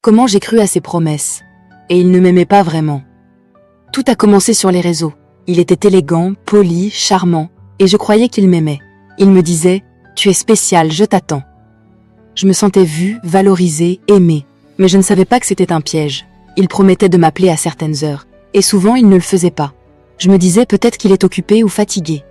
Comment j'ai cru à ses promesses? Et il ne m'aimait pas vraiment. Tout a commencé sur les réseaux. Il était élégant, poli, charmant, et je croyais qu'il m'aimait. Il me disait « Tu es spécial, je t'attends ». Je me sentais vue, valorisée, aimée, mais je ne savais pas que c'était un piège. Il promettait de m'appeler à certaines heures, et souvent il ne le faisait pas. Je me disais peut-être qu'il est occupé ou fatigué.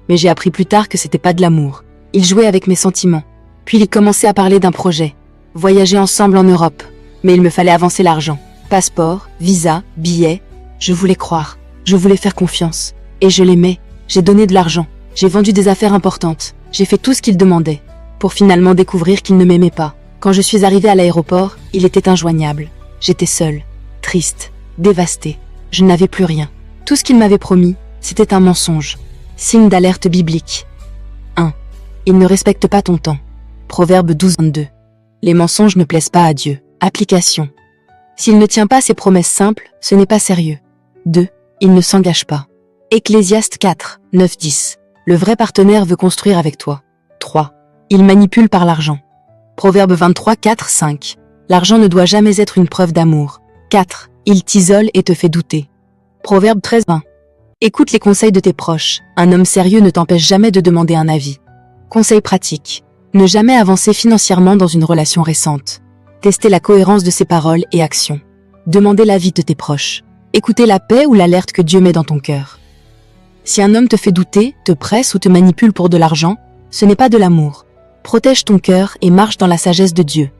Mais j'ai appris plus tard que c'était pas de l'amour. Il jouait avec mes sentiments. Puis il commençait à parler d'un projet. Voyager ensemble en Europe. Mais il me fallait avancer l'argent. Passeport, visa, billets. Je voulais croire. Je voulais faire confiance. Et je l'aimais. J'ai donné de l'argent. J'ai vendu des affaires importantes. J'ai fait tout ce qu'il demandait. Pour finalement découvrir qu'il ne m'aimait pas. Quand je suis arrivée à l'aéroport, il était injoignable. J'étais seule, triste, dévastée. Je n'avais plus rien. Tout ce qu'il m'avait promis, c'était un mensonge. Signe d'alerte biblique. 1. Il ne respecte pas ton temps. Proverbe 12, 22. Les mensonges ne plaisent pas à Dieu. Application. S'il ne tient pas ses promesses simples, ce n'est pas sérieux. 2. Il ne s'engage pas. Ecclésiaste 4, 9, 10. Le vrai partenaire veut construire avec toi. 3. Il manipule par l'argent. Proverbe 23, 4, 5. L'argent ne doit jamais être une preuve d'amour. 4. Il t'isole et te fait douter. Proverbe 13, 20. Écoute les conseils de tes proches. Un homme sérieux ne t'empêche jamais de demander un avis. Conseil pratique. Ne jamais avancer financièrement dans une relation récente. Tester la cohérence de ses paroles et actions. Demander l'avis de tes proches. Écouter la paix ou l'alerte que Dieu met dans ton cœur. Si un homme te fait douter, te presse ou te manipule pour de l'argent, ce n'est pas de l'amour. Protège ton cœur et marche dans la sagesse de Dieu.